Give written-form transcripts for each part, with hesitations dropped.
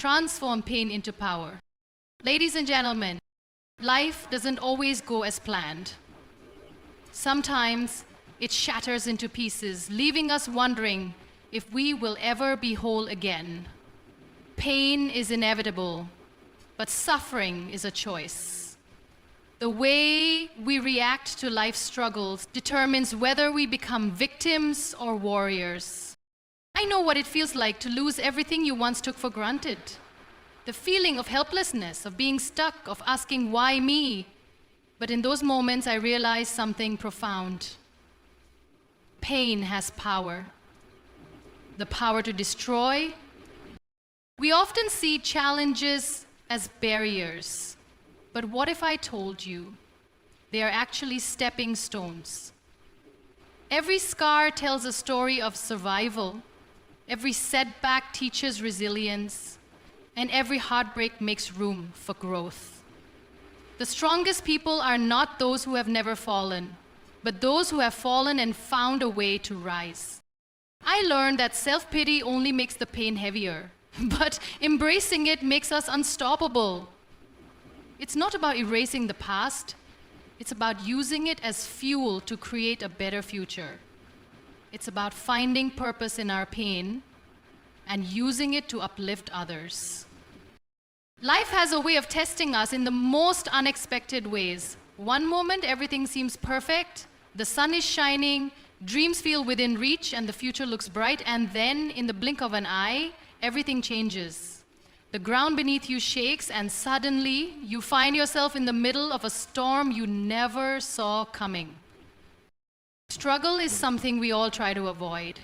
transform pain into power. Ladies and gentlemen, life doesn't always go as planned. Sometimes it shatters into pieces, leaving us wondering if we will ever be whole again. Pain is inevitable, but suffering is a choice. The way we react to life's struggles determines whether we become victims or warriors. I know what it feels like to lose everything you once took for granted. The feeling of helplessness, of being stuck, of asking, why me? But in those moments, I realized something profound. Pain has power. The power to destroy. We often see challenges as barriers. But what if I told you they are actually stepping stones? Every scar tells a story of survival. Every setback teaches resilience. And every heartbreak makes room for growth. The strongest people are not those who have never fallen, but those who have fallen and found a way to rise. I learned that self-pity only makes the pain heavier, but embracing it makes us unstoppable. It's not about erasing the past, it's about using it as fuel to create a better future. It's about finding purpose in our pain and using it to uplift others. Life has a way of testing us in the most unexpected ways. One moment, everything seems perfect, the sun is shining, dreams feel within reach, and the future looks bright, and then, in the blink of an eye, everything changes. The ground beneath you shakes, and suddenly, you find yourself in the middle of a storm you never saw coming. Struggle is something we all try to avoid.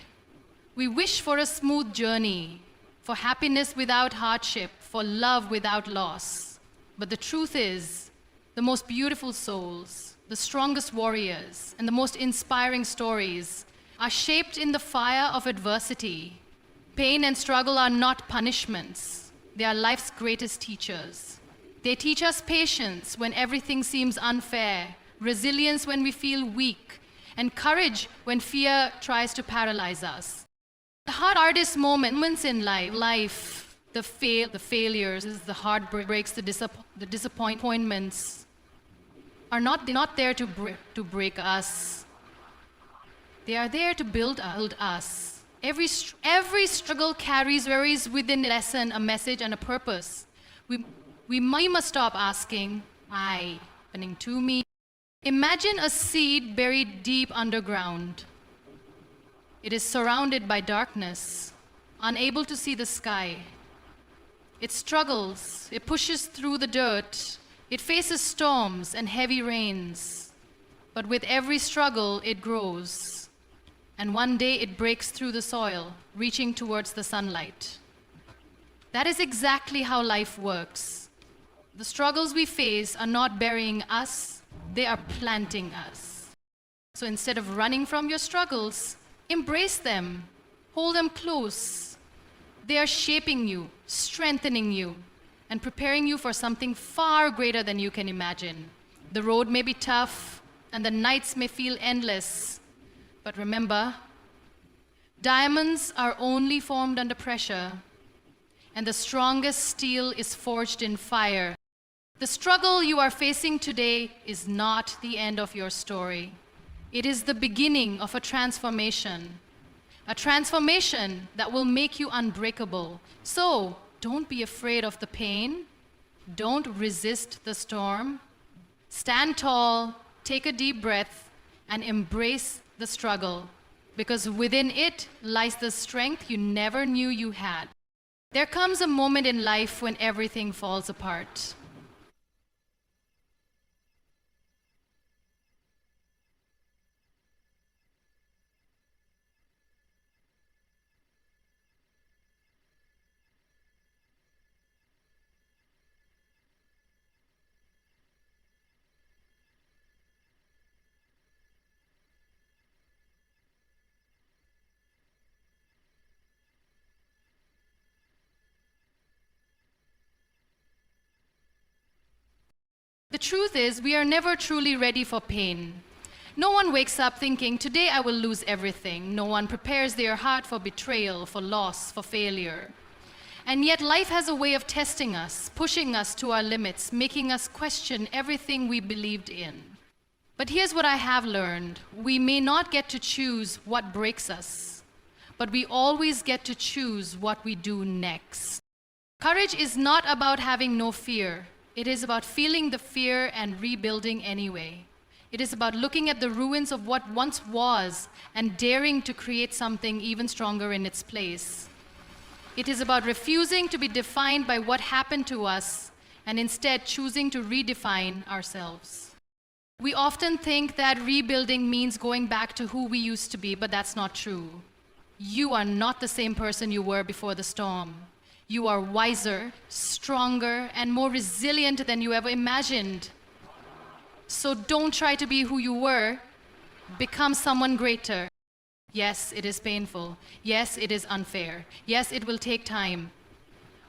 We wish for a smooth journey, for happiness without hardship, for love without loss. But the truth is, the most beautiful souls, the strongest warriors, and the most inspiring stories are shaped in the fire of adversity. Pain and struggle are not punishments. They are life's greatest teachers. They teach us patience when everything seems unfair, resilience when we feel weak, and courage when fear tries to paralyze us. The hardest moments in life, the failures, the heartbreaks, the disappointments, are not there to break us. They are there to build us. Every struggle carries within a lesson, a message, and a purpose. We must stop asking, why happening to me? Imagine a seed buried deep underground. It is surrounded by darkness, unable to see the sky. It struggles, it pushes through the dirt, it faces storms and heavy rains. But with every struggle, it grows. And one day it breaks through the soil, reaching towards the sunlight. That is exactly how life works. The struggles we face are not burying us, they are planting us. So instead of running from your struggles, embrace them, hold them close. They are shaping you, strengthening you, and preparing you for something far greater than you can imagine. The road may be tough, and the nights may feel endless. But remember, diamonds are only formed under pressure, and the strongest steel is forged in fire. The struggle you are facing today is not the end of your story. It is the beginning of a transformation that will make you unbreakable. So, don't be afraid of the pain. Don't resist the storm. Stand tall, take a deep breath, and embrace the struggle, because within it lies the strength you never knew you had. There comes a moment in life when everything falls apart. The truth is, we are never truly ready for pain. No one wakes up thinking, today I will lose everything. No one prepares their heart for betrayal, for loss, for failure. And yet life has a way of testing us, pushing us to our limits, making us question everything we believed in. But here's what I have learned. We may not get to choose what breaks us, but we always get to choose what we do next. Courage is not about having no fear. It is about feeling the fear and rebuilding anyway. It is about looking at the ruins of what once was and daring to create something even stronger in its place. It is about refusing to be defined by what happened to us and instead choosing to redefine ourselves. We often think that rebuilding means going back to who we used to be, but that's not true. You are not the same person you were before the storm. You are wiser, stronger, and more resilient than you ever imagined. So don't try to be who you were. Become someone greater. Yes, it is painful. Yes, it is unfair. Yes, it will take time.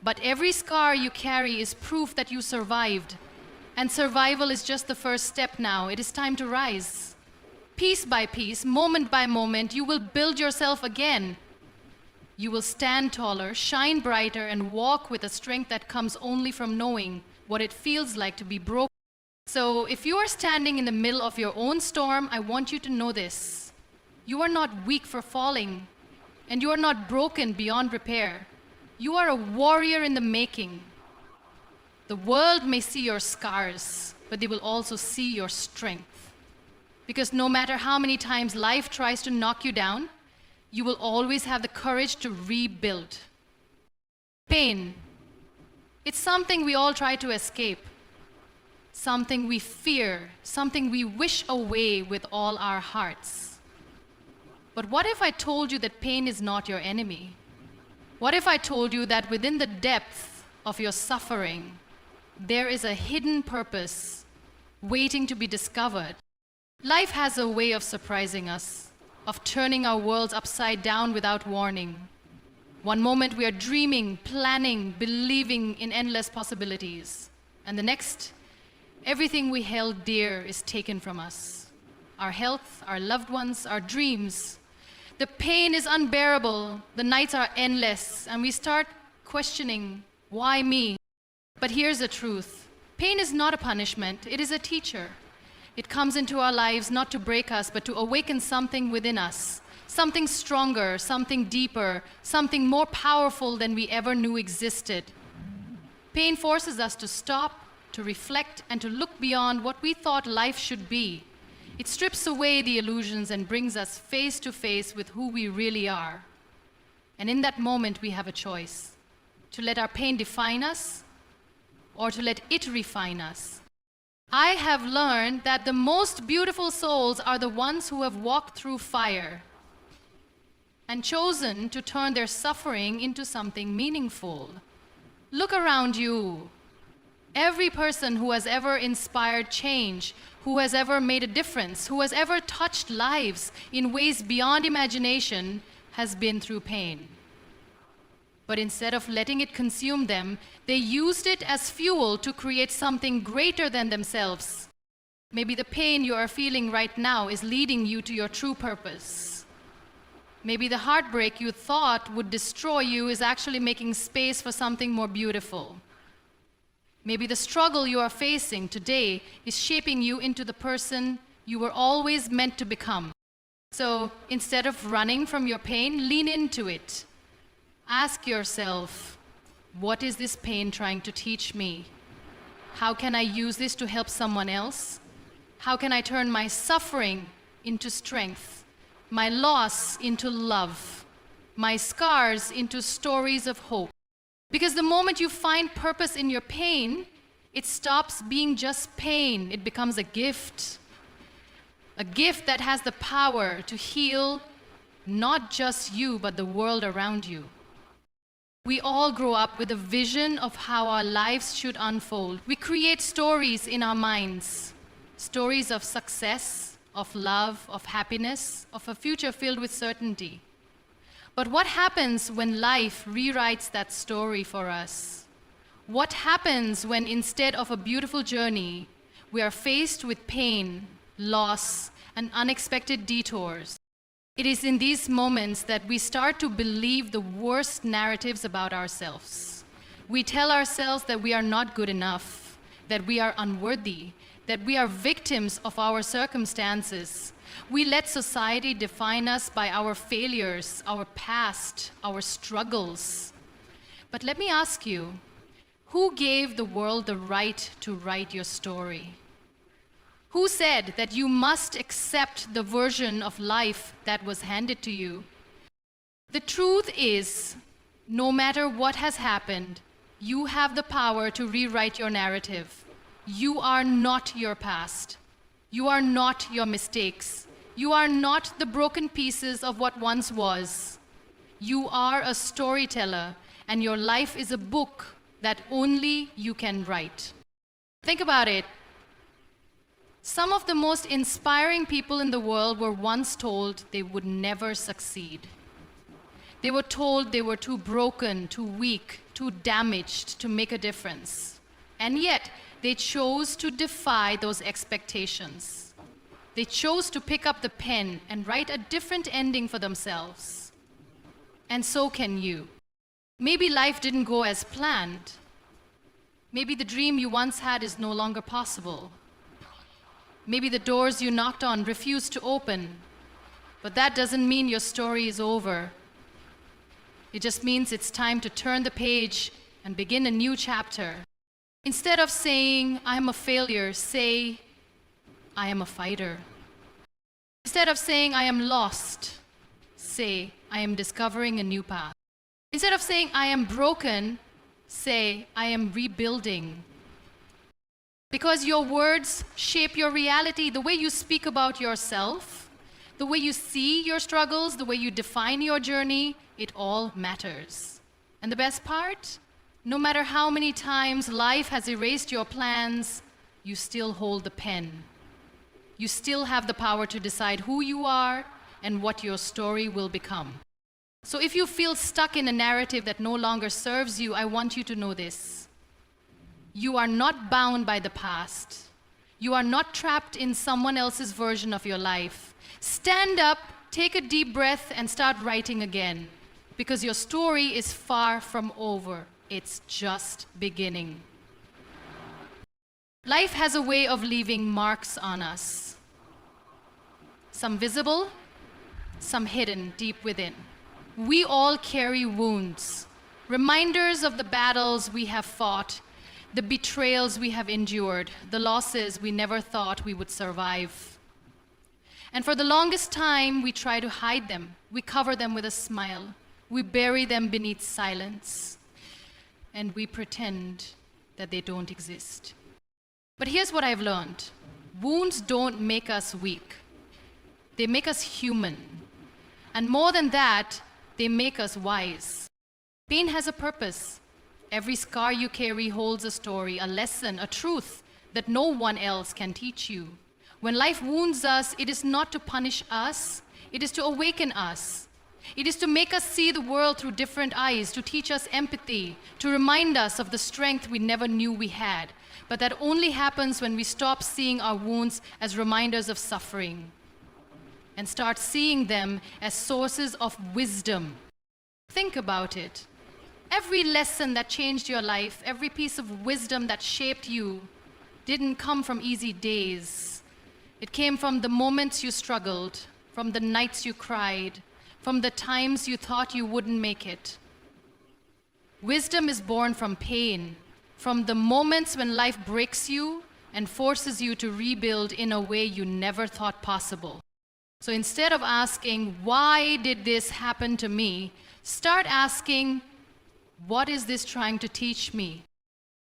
But every scar you carry is proof that you survived. And survival is just the first step now. It is time to rise. Piece by piece, moment by moment, you will build yourself again. You will stand taller, shine brighter, and walk with a strength that comes only from knowing what it feels like to be broken. So if you are standing in the middle of your own storm, I want you to know this. You are not weak for falling, and you are not broken beyond repair. You are a warrior in the making. The world may see your scars, but they will also see your strength. Because no matter how many times life tries to knock you down, you will always have the courage to rebuild. Pain. It's something we all try to escape. Something we fear, something we wish away with all our hearts. But what if I told you that pain is not your enemy? What if I told you that within the depth of your suffering, there is a hidden purpose waiting to be discovered? Life has a way of surprising us, of turning our worlds upside down without warning. One moment we are dreaming, planning, believing in endless possibilities. And the next, everything we held dear is taken from us. Our health, our loved ones, our dreams. The pain is unbearable, the nights are endless, and we start questioning, why me? But here's the truth. Pain is not a punishment, it is a teacher. It comes into our lives not to break us, but to awaken something within us. Something stronger, something deeper, something more powerful than we ever knew existed. Pain forces us to stop, to reflect, and to look beyond what we thought life should be. It strips away the illusions and brings us face to face with who we really are. And in that moment, we have a choice: to let our pain define us or to let it refine us. I have learned that the most beautiful souls are the ones who have walked through fire and chosen to turn their suffering into something meaningful. Look around you. Every person who has ever inspired change, who has ever made a difference, who has ever touched lives in ways beyond imagination, has been through pain. But instead of letting it consume them, they used it as fuel to create something greater than themselves. Maybe the pain you are feeling right now is leading you to your true purpose. Maybe the heartbreak you thought would destroy you is actually making space for something more beautiful. Maybe the struggle you are facing today is shaping you into the person you were always meant to become. So instead of running from your pain, lean into it. Ask yourself, what is this pain trying to teach me? How can I use this to help someone else? How can I turn my suffering into strength, my loss into love, my scars into stories of hope? Because the moment you find purpose in your pain, it stops being just pain. It becomes a gift that has the power to heal not just you, but the world around you. We all grow up with a vision of how our lives should unfold. We create stories in our minds, stories of success, of love, of happiness, of a future filled with certainty. But what happens when life rewrites that story for us? What happens when instead of a beautiful journey, we are faced with pain, loss, and unexpected detours? It is in these moments that we start to believe the worst narratives about ourselves. We tell ourselves that we are not good enough, that we are unworthy, that we are victims of our circumstances. We let society define us by our failures, our past, our struggles. But let me ask you, who gave the world the right to write your story? Who said that you must accept the version of life that was handed to you? The truth is, no matter what has happened, you have the power to rewrite your narrative. You are not your past. You are not your mistakes. You are not the broken pieces of what once was. You are a storyteller, and your life is a book that only you can write. Think about it. Some of the most inspiring people in the world were once told they would never succeed. They were told they were too broken, too weak, too damaged to make a difference. And yet, they chose to defy those expectations. They chose to pick up the pen and write a different ending for themselves. And so can you. Maybe life didn't go as planned. Maybe the dream you once had is no longer possible. Maybe the doors you knocked on refused to open. But that doesn't mean your story is over. It just means it's time to turn the page and begin a new chapter. Instead of saying, I'm a failure, say, I am a fighter. Instead of saying, I am lost, say, I am discovering a new path. Instead of saying, I am broken, say, I am rebuilding. Because your words shape your reality, the way you speak about yourself, the way you see your struggles, the way you define your journey, it all matters. And the best part? No matter how many times life has erased your plans, you still hold the pen. You still have the power to decide who you are and what your story will become. So if you feel stuck in a narrative that no longer serves you, I want you to know this. You are not bound by the past. You are not trapped in someone else's version of your life. Stand up, take a deep breath, and start writing again. Because your story is far from over. It's just beginning. Life has a way of leaving marks on us. Some visible, some hidden deep within. We all carry wounds, reminders of the battles we have fought, the betrayals we have endured, the losses we never thought we would survive. And for the longest time, we try to hide them. We cover them with a smile. We bury them beneath silence. And we pretend that they don't exist. But here's what I've learned. Wounds don't make us weak. They make us human. And more than that, they make us wise. Pain has a purpose. Every scar you carry holds a story, a lesson, a truth that no one else can teach you. When life wounds us, it is not to punish us, it is to awaken us. It is to make us see the world through different eyes, to teach us empathy, to remind us of the strength we never knew we had. But that only happens when we stop seeing our wounds as reminders of suffering and start seeing them as sources of wisdom. Think about it. Every lesson that changed your life, every piece of wisdom that shaped you, didn't come from easy days. It came from the moments you struggled, from the nights you cried, from the times you thought you wouldn't make it. Wisdom is born from pain, from the moments when life breaks you and forces you to rebuild in a way you never thought possible. So instead of asking, why did this happen to me? Start asking, what is this trying to teach me?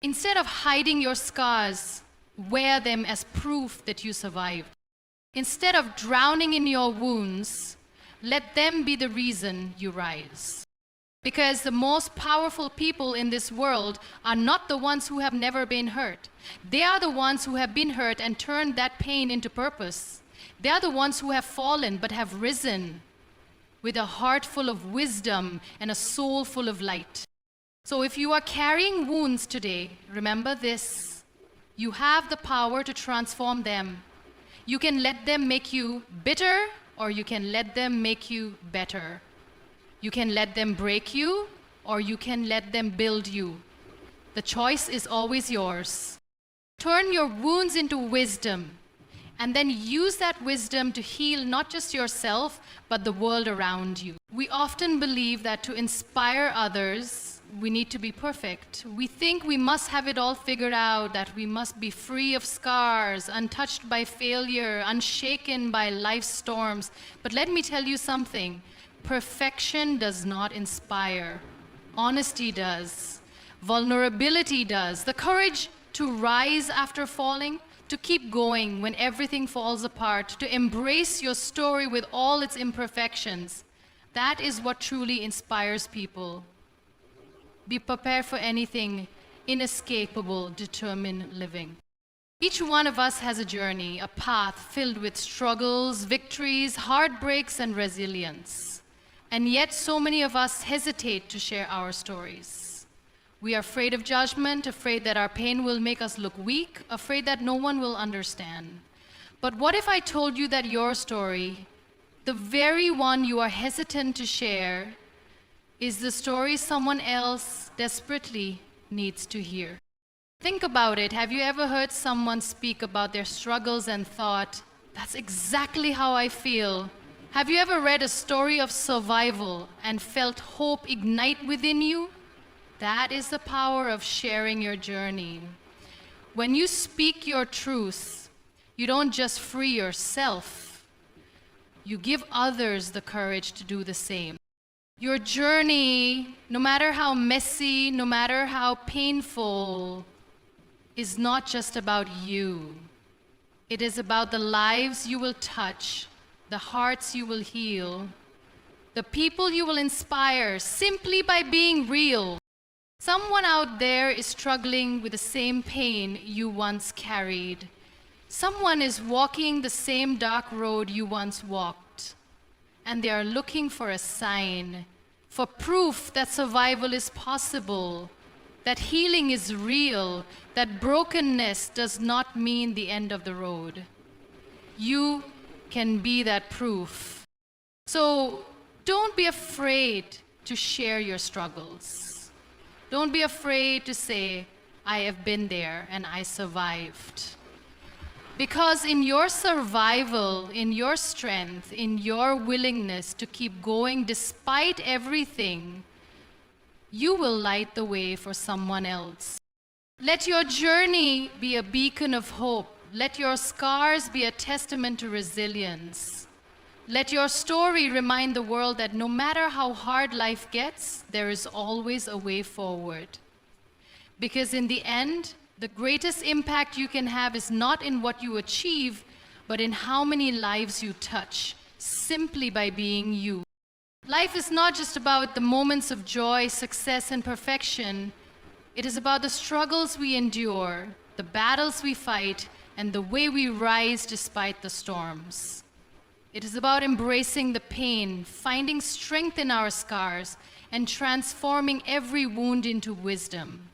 Instead of hiding your scars, wear them as proof that you survived. Instead of drowning in your wounds, let them be the reason you rise. Because the most powerful people in this world are not the ones who have never been hurt. They are the ones who have been hurt and turned that pain into purpose. They are the ones who have fallen but have risen with a heart full of wisdom and a soul full of light. So if you are carrying wounds today, remember this. You have the power to transform them. You can let them make you bitter or you can let them make you better. You can let them break you, or you can let them build you. The choice is always yours. Turn your wounds into wisdom, and then use that wisdom to heal not just yourself, but the world around you. We often believe that to inspire others, we need to be perfect. We think we must have it all figured out, that we must be free of scars, untouched by failure, unshaken by life's storms. But let me tell you something. Perfection does not inspire. Honesty does. Vulnerability does. The courage to rise after falling, to keep going when everything falls apart, to embrace your story with all its imperfections. That is what truly inspires people. Be prepared for anything, inescapable, determined living. Each one of us has a journey, a path filled with struggles, victories, heartbreaks, and resilience. And yet so many of us hesitate to share our stories. We are afraid of judgment, afraid that our pain will make us look weak, afraid that no one will understand. But what if I told you that your story, the very one you are hesitant to share, is the story someone else desperately needs to hear? Think about it. Have you ever heard someone speak about their struggles and thought, that's exactly how I feel? Have you ever read a story of survival and felt hope ignite within you? That is the power of sharing your journey. When you speak your truth, you don't just free yourself, you give others the courage to do the same. Your journey, no matter how messy, no matter how painful, is not just about you. It is about the lives you will touch, the hearts you will heal, the people you will inspire simply by being real. Someone out there is struggling with the same pain you once carried. Someone is walking the same dark road you once walked. And they are looking for a sign, for proof that survival is possible, that healing is real, that brokenness does not mean the end of the road. You can be that proof. So don't be afraid to share your struggles. Don't be afraid to say, I have been there and I survived. Because in your survival, in your strength, in your willingness to keep going despite everything, you will light the way for someone else. Let your journey be a beacon of hope. Let your scars be a testament to resilience. Let your story remind the world that no matter how hard life gets, there is always a way forward. Because in the end, the greatest impact you can have is not in what you achieve, but in how many lives you touch, simply by being you. Life is not just about the moments of joy, success, and perfection. It is about the struggles we endure, the battles we fight, and the way we rise despite the storms. It is about embracing the pain, finding strength in our scars, and transforming every wound into wisdom.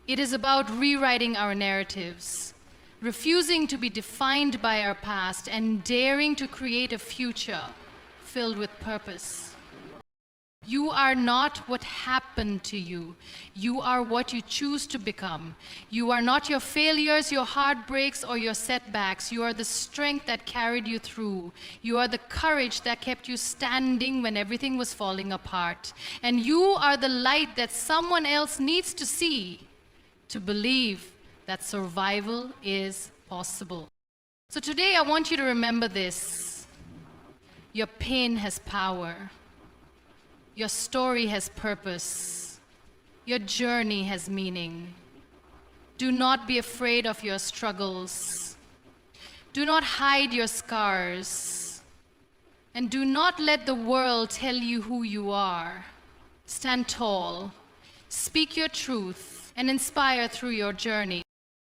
It is about rewriting our narratives, refusing to be defined by our past, and daring to create a future filled with purpose. You are not what happened to you. You are what you choose to become. You are not your failures, your heartbreaks, or your setbacks. You are the strength that carried you through. You are the courage that kept you standing when everything was falling apart. And you are the light that someone else needs to see to believe that survival is possible. So today I want you to remember this. Your pain has power. Your story has purpose. Your journey has meaning. Do not be afraid of your struggles. Do not hide your scars. And do not let the world tell you who you are. Stand tall. Speak your truth and inspire through your journey.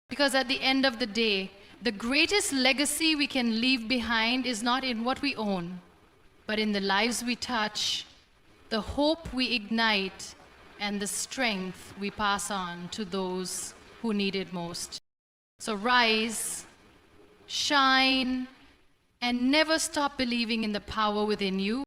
Because at the end of the day, the greatest legacy we can leave behind is not in what we own, but in the lives we touch, the hope we ignite, and the strength we pass on to those who need it most. So rise, shine, And never stop believing in the power within you